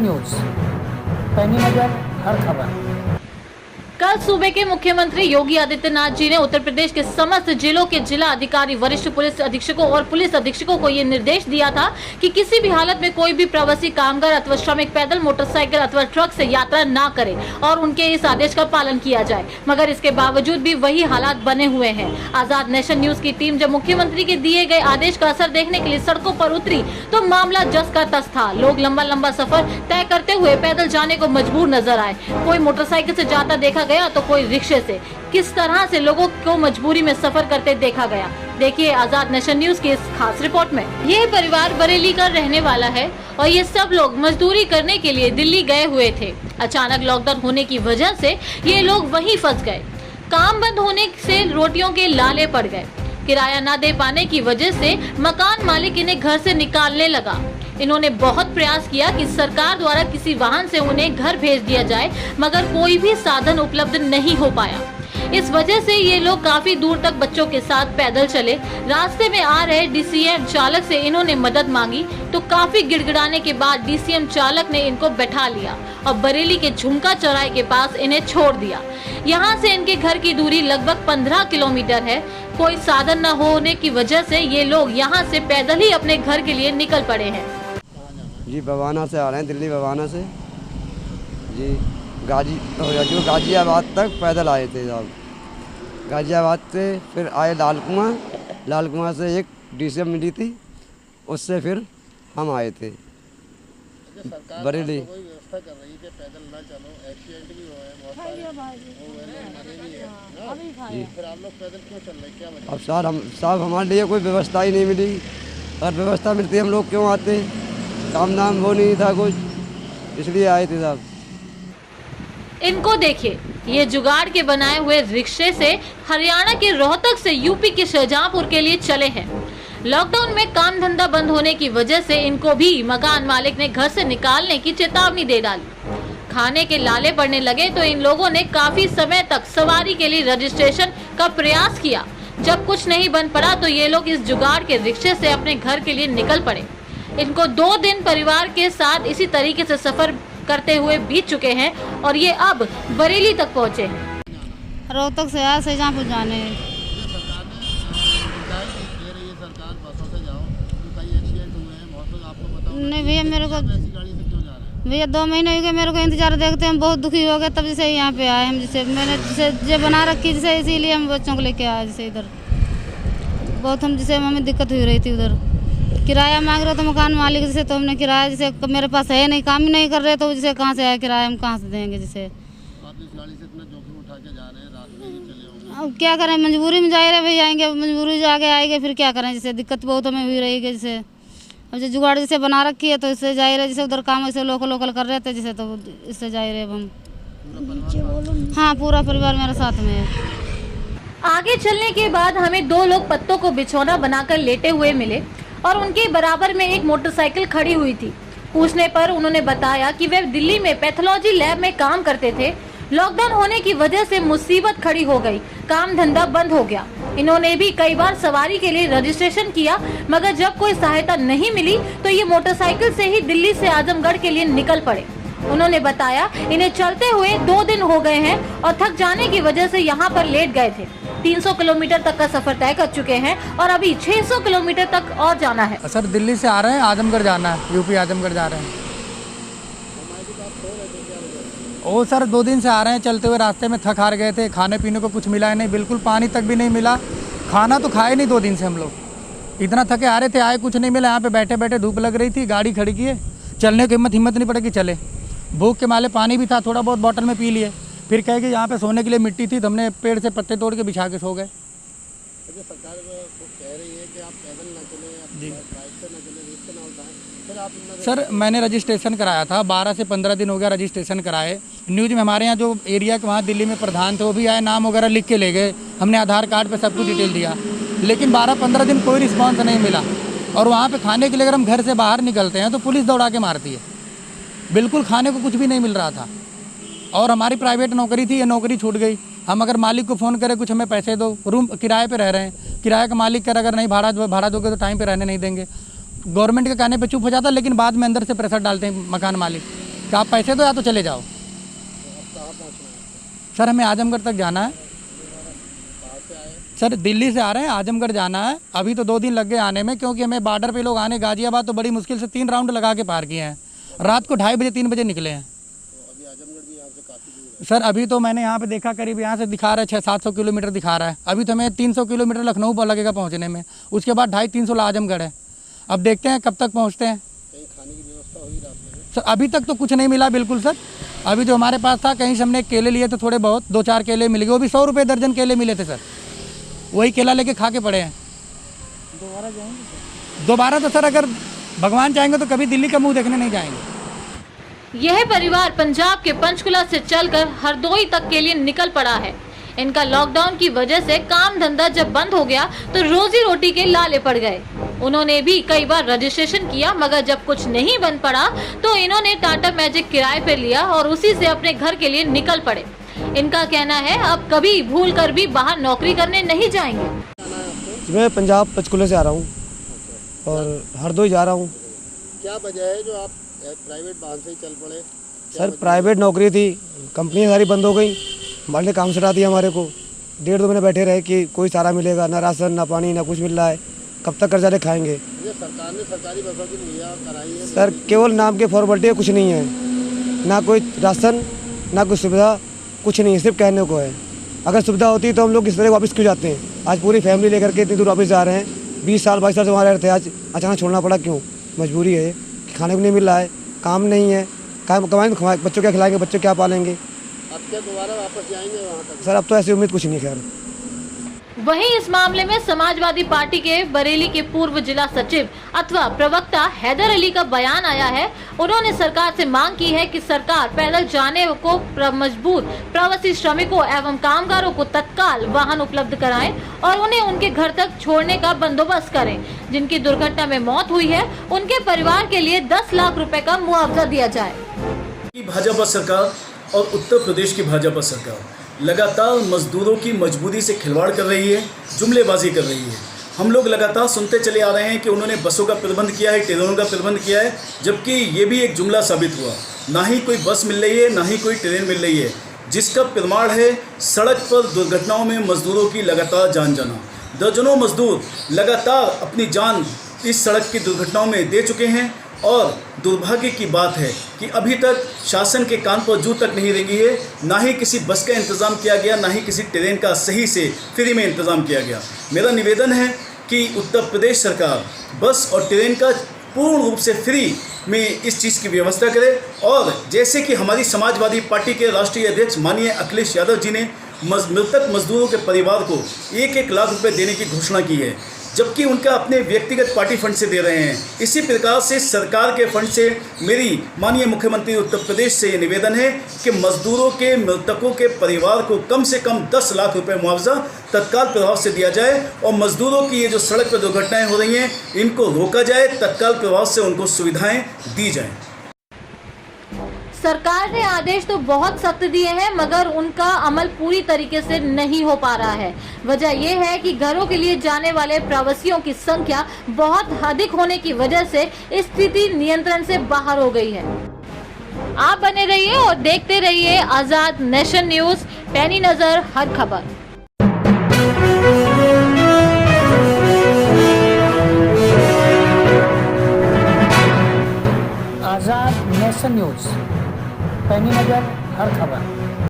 Nation news, पैनी नजर हर खबर। कल सूबे के मुख्यमंत्री योगी आदित्यनाथ जी ने उत्तर प्रदेश के समस्त जिलों के जिला अधिकारी, वरिष्ठ पुलिस अधीक्षकों और पुलिस अधीक्षकों को ये निर्देश दिया था कि किसी भी हालत में कोई भी प्रवासी कामगार अथवा श्रमिक पैदल, मोटरसाइकिल अथवा ट्रक से यात्रा ना करे और उनके इस आदेश का पालन किया जाए। मगर इसके बावजूद भी वही हालात बने हुए हैं। आजाद नेशन न्यूज की टीम जब मुख्यमंत्री के दिए गए आदेश का असर देखने के लिए सड़कों पर उतरी तो मामला जस का तस था। लोग लंबा लंबा सफर तय करते हुए पैदल जाने को मजबूर नजर आए। कोई मोटरसाइकिल से जाता देखा गया तो कोई रिक्शे से। किस तरह से लोगों को मजबूरी में सफर करते देखा गया, देखिए आजाद नेशन न्यूज की इस खास रिपोर्ट में। ये परिवार बरेली का रहने वाला है और ये सब लोग मजदूरी करने के लिए दिल्ली गए हुए थे। अचानक लॉकडाउन होने की वजह से ये लोग वहीं फंस गए। काम बंद होने से रोटियों के लाले पड़ गए। किराया न दे पाने की वजह से मकान मालिक इन्हें घर से निकालने लगा। इन्होंने बहुत प्रयास किया कि सरकार द्वारा किसी वाहन से उन्हें घर भेज दिया जाए, मगर कोई भी साधन उपलब्ध नहीं हो पाया। इस वजह से ये लोग काफी दूर तक बच्चों के साथ पैदल चले। रास्ते में आ रहे डीसीएम चालक से इन्होंने मदद मांगी तो काफी गिड़गिड़ाने के बाद डीसीएम चालक ने इनको बैठा लिया और बरेली के झुमका चौराहे के पास इन्हें छोड़ दिया। यहाँ से इनके घर की दूरी लगभग 15 किलोमीटर है। कोई साधन न होने की वजह से ये लोग यहाँ से पैदल ही अपने घर के लिए निकल पड़े हैं। जी बवाना से आ रहे हैं, दिल्ली बवाना से जी। जो गाजियाबाद तक पैदल आए थे साहब। गाजियाबाद से फिर आए लाल कुआं से एक डीसीएम मिली थी, उससे फिर हम आए थे बरेली। व्यवस्था कर रही है पैदल ना चलो, एक्सीडेंट भी हुआ है बहुत सारे, फिर आप लोग पैदल क्यों चल रहे, क्या वजह? अब साहब हमारे लिए कोई व्यवस्था ही नहीं मिली। अगर व्यवस्था मिलती हम लोग क्यों आते? काम नाम वो नहीं था कुछ, इसलिए आए थे साहब। इनको देखिए, ये जुगाड़ के बनाए हुए रिक्शे से हरियाणा के रोहतक से यूपी के शाहजहांपुर के लिए चले हैं। लॉकडाउन में काम धंधा बंद होने की वजह से इनको भी मकान मालिक ने घर से निकालने की चेतावनी दे डाली। खाने के लाले पड़ने लगे तो इन लोगों ने काफी समय तक सवारी के लिए रजिस्ट्रेशन का प्रयास किया। जब कुछ नहीं बन पड़ा तो ये लोग इस जुगाड़ के रिक्शे से अपने घर के लिए निकल पड़े। इनको 2 दिन परिवार के साथ इसी तरीके से सफर करते हुए बीत चुके हैं और ये अब बरेली तक पहुंचे हैं। रोहतक से आया शाहजहांपुर जाने। सरकार बसों से जाओ, तो कई एक्सीडेंट हुए हैं बहुत, तो आपको बताओ। नहीं भैया, मेरे को ऐसी गाड़ी से क्यों जा रहे हैं? भैया 2 महीने हो गए मेरे को इंतजार देखते हैं, बहुत दुखी हो गए, तब जैसे यहाँ पे आए हम। जिसे मैंने जिसे बना रखी जिसे, इसीलिए हम बच्चों को लेके आए जिसे इधर। बहुत हम जिसे हमें दिक्कत हो रही थी उधर। किराया मांग रहे तो मकान मालिक जिसे, तो हमने किराया जिसे मेरे पास है नहीं, काम ही नहीं कर रहे, तो जिसे कहाँ से आया किराया, हम कहाँ से देंगे जिसे। आप इस गाड़ी से इतना जोखिम उठा के जा रहे हैं, रात में ही चले होंगे। अब क्या करें, मजबूरी में जा रहे भैया, आएंगे मजबूरी से आगे आएंगे, फिर क्या करें जिसे। दिक्कत बहुत हमें हुई रही है जिसे। अब जो जुगाड़ जिसे बना रखी है तो इससे जा रहे, जैसे उधर काम ऐसे लोकल कर रहे थे जिसे, तो इससे जा रहे अब हम। हाँ, पूरा परिवार मेरे साथ में है। आगे चलने के बाद हमें 2 लोग पत्तों को बिछौना बनाकर लेटे हुए मिले और उनके बराबर में एक मोटरसाइकिल खड़ी हुई थी। पूछने पर उन्होंने बताया कि वे दिल्ली में पैथोलॉजी लैब में काम करते थे। लॉकडाउन होने की वजह से मुसीबत खड़ी हो गई, काम धंधा बंद हो गया। इन्होंने भी कई बार सवारी के लिए रजिस्ट्रेशन किया, मगर जब कोई सहायता नहीं मिली तो ये मोटरसाइकिल से ही दिल्ली से आजमगढ़ के लिए निकल पड़े। उन्होंने बताया इन्हें चलते हुए 2 दिन हो गए हैं और थक जाने की वजह से यहाँ पर लेट गए थे। 300 किलोमीटर तक का सफर तय कर चुके हैं और अभी 600 किलोमीटर तक और जाना है। सर दिल्ली से आ रहे हैं, आजमगढ़ जाना है, यूपी आजमगढ़ जा रहे हैं। ओ सर 2 दिन से आ रहे हैं, चलते हुए रास्ते में थक हार गए थे, खाने पीने को कुछ मिला ही नहीं, बिल्कुल पानी तक भी नहीं मिला। खाना तो खाए नहीं 2 दिन से हम लोग, इतना थके आ रहे थे, आए कुछ नहीं मिला। यहाँ पे बैठे बैठे धूप लग रही थी, गाड़ी खड़ी की है, चलने की हिम्मत नहीं पड़े कि चले। भूख के माले पानी भी था, थोड़ा बहुत बोतल में पी लिए। फिर कहे कि यहाँ पे सोने के लिए मिट्टी थी, तो हमने पेड़ से पत्ते तोड़ के बिछा के सो गए। सरकार कह रही है कि आप पैदल ना चलें, जी बाइक से ना चलें, रिस्क ना उठाएं, फिर आप। सर मैंने रजिस्ट्रेशन कराया था, 12 से 15 दिन हो गया रजिस्ट्रेशन कराए। न्यूज़ में हमारे यहाँ जो एरिया के वहाँ दिल्ली में प्रधान थे वो भी आए, नाम वगैरह लिख के ले गए। हमने आधार कार्ड पे सब कुछ डिटेल दिया, लेकिन 12-15 दिन कोई रिस्पॉन्स नहीं मिला। और वहाँ पे खाने के लिए अगर हम घर से बाहर निकलते हैं तो पुलिस दौड़ा के मारती है। बिल्कुल खाने को कुछ भी नहीं मिल रहा था। और हमारी प्राइवेट नौकरी थी, ये नौकरी छूट गई। हम अगर मालिक को फ़ोन करें कुछ हमें पैसे दो, रूम किराए पे रह रहे हैं, किराए का मालिक कर अगर नहीं भाड़ा दोगे तो टाइम पे रहने नहीं देंगे। गवर्नमेंट के कहने पे चुप हो जाता, लेकिन बाद में अंदर से प्रेशर डालते हैं मकान मालिक। कि आप पैसे दो या तो चले जाओ। सर हमें आजमगढ़ तक जाना है। सर दिल्ली से आ रहे हैं, आजमगढ़ जाना है। अभी तो 2 दिन लग गए आने में, क्योंकि हमें बॉर्डर पे लोग आने गाजियाबाद तो बड़ी मुश्किल से 3 राउंड लगा के पार किए हैं। रात को 2:30 बजे 3 बजे निकले हैं। सर अभी तो मैंने यहाँ पे देखा, करीब यहाँ से दिखा रहा है 600-700 किलोमीटर दिखा रहा है। अभी तो हमें 300 किलोमीटर लखनऊ पर लगेगा पहुँचने में, उसके बाद 250-300 आजमगढ़ है। अब देखते हैं कब तक पहुँचते हैं। खाने की व्यवस्था हुई रास्ते में? सर अभी तक तो कुछ नहीं मिला बिल्कुल सर। अभी जो हमारे पास था, कहीं से हमने केले लिए थे थोड़े बहुत, 2-4 केले मिल गए, वो भी 100 रुपये दर्जन केले मिले थे सर। वही केला लेके खा के पड़े हैं। दोबारा जाएंगे? दोबारा तो सर अगर भगवान चाहेंगे तो कभी दिल्ली का मुंह देखने नहीं जाएंगे। यह परिवार पंजाब के पंचकुला से चलकर हरदोई तक के लिए निकल पड़ा है। इनका लॉकडाउन की वजह से काम धंधा जब बंद हो गया तो रोजी रोटी के लाले पड़ गए। उन्होंने भी कई बार रजिस्ट्रेशन किया, मगर जब कुछ नहीं बन पड़ा तो इन्होंने टाटा मैजिक किराए पे लिया और उसी से अपने घर के लिए निकल पड़े। इनका कहना है अब कभी भूल कर भी बाहर नौकरी करने नहीं जाएंगे। मैं पंजाब पंचकुले से आ रहा हूँ और हरदोई जा रहा हूँ। क्या वजह है जो आप प्राइवेट वाहन से ही चल पड़े? सर प्राइवेट नौकरी थी, कंपनियाँ सारी बंद हो गई, हमारे ने काम छुड़ा दिया हमारे को। 1.5-2 महीने बैठे रहे कि कोई सारा मिलेगा, ना राशन ना पानी ना कुछ मिल रहा है, कब तक कर्जा ले खाएंगे। ये सरकार ने सरकारी बसों की मुहैया कराई है सर केवल नाम के फॉर्मेलिटी है, कुछ नहीं है, ना कोई राशन ना कोई सुविधा, कुछ नहीं है, सिर्फ कहने को है। अगर सुविधा होती तो हम लोग इस तरह वापस क्यों जाते हैं? आज पूरी फैमिली लेकर के इतनी दूर वापस जा रहे हैं। 20 साल 22 साल से वहाँ रह रहे थे, आज अचानक छोड़ना पड़ा क्यों? मजबूरी है कि खाने को नहीं मिल रहा है, काम नहीं है, काम कमाएंगे, बच्चों क्या खिलाएंगे, बच्चों क्या पालेंगे। अब क्या दोबारा वापस जाएंगे वहाँ तक? सर अब तो ऐसी उम्मीद कुछ नहीं। खैर वहीं इस मामले में समाजवादी पार्टी के बरेली के पूर्व जिला सचिव अथवा प्रवक्ता हैदर अली का बयान आया है। उन्होंने सरकार से मांग की है कि सरकार पैदल जाने को मजबूर प्रवासी श्रमिकों एवं कामगारों को तत्काल वाहन उपलब्ध कराएं और उन्हें उनके घर तक छोड़ने का बंदोबस्त करें। जिनकी दुर्घटना में मौत हुई है उनके परिवार के लिए 10 लाख रुपए का मुआवजा दिया जाए। भाजपा सरकार और उत्तर प्रदेश की भाजपा सरकार लगातार मजदूरों की मजबूरी से खिलवाड़ कर रही है, जुमलेबाजी कर रही है। हम लोग लगातार सुनते चले आ रहे हैं कि उन्होंने बसों का प्रबंध किया है, ट्रेनों का प्रबंध किया है, जबकि ये भी एक जुमला साबित हुआ। ना ही कोई बस मिल रही है, ना ही कोई ट्रेन मिल रही है, जिसका प्रमाण है सड़क पर दुर्घटनाओं में मजदूरों की लगातार जान जाना। दर्जनों मजदूर लगातार अपनी जान इस सड़क की दुर्घटनाओं में दे चुके हैं और दुर्भाग्य की बात है कि अभी तक शासन के कान पर जू तक नहीं रेंगी है। ना ही किसी बस का इंतज़ाम किया गया, ना ही किसी ट्रेन का सही से फ्री में इंतज़ाम किया गया। मेरा निवेदन है कि उत्तर प्रदेश सरकार बस और ट्रेन का पूर्ण रूप से फ्री में इस चीज़ की व्यवस्था करे। और जैसे कि हमारी समाजवादी पार्टी के राष्ट्रीय अध्यक्ष माननीय अखिलेश यादव जी ने मृतक मजदूरों के परिवार को 1-1 लाख रुपए देने की घोषणा की है, जबकि उनका अपने व्यक्तिगत पार्टी फंड से दे रहे हैं। इसी प्रकार से सरकार के फंड से मेरी माननीय मुख्यमंत्री उत्तर प्रदेश से ये निवेदन है कि मजदूरों के मृतकों के परिवार को कम से कम 10 लाख रुपए मुआवजा तत्काल प्रभाव से दिया जाए और मजदूरों की ये जो सड़क पर दुर्घटनाएं हो रही हैं इनको रोका जाए, तत्काल प्रभाव से उनको सुविधाएं दी जाएं। सरकार ने आदेश तो बहुत सख्त दिए हैं, मगर उनका अमल पूरी तरीके से नहीं हो पा रहा है। वजह यह है कि घरों के लिए जाने वाले प्रवासियों की संख्या बहुत अधिक होने की वजह से स्थिति नियंत्रण से बाहर हो गई है। आप बने रहिए और देखते रहिए आजाद नेशन न्यूज, पैनी नजर हर खबर। आजाद नेशन न्यूज, पैनी नजर हर खबर।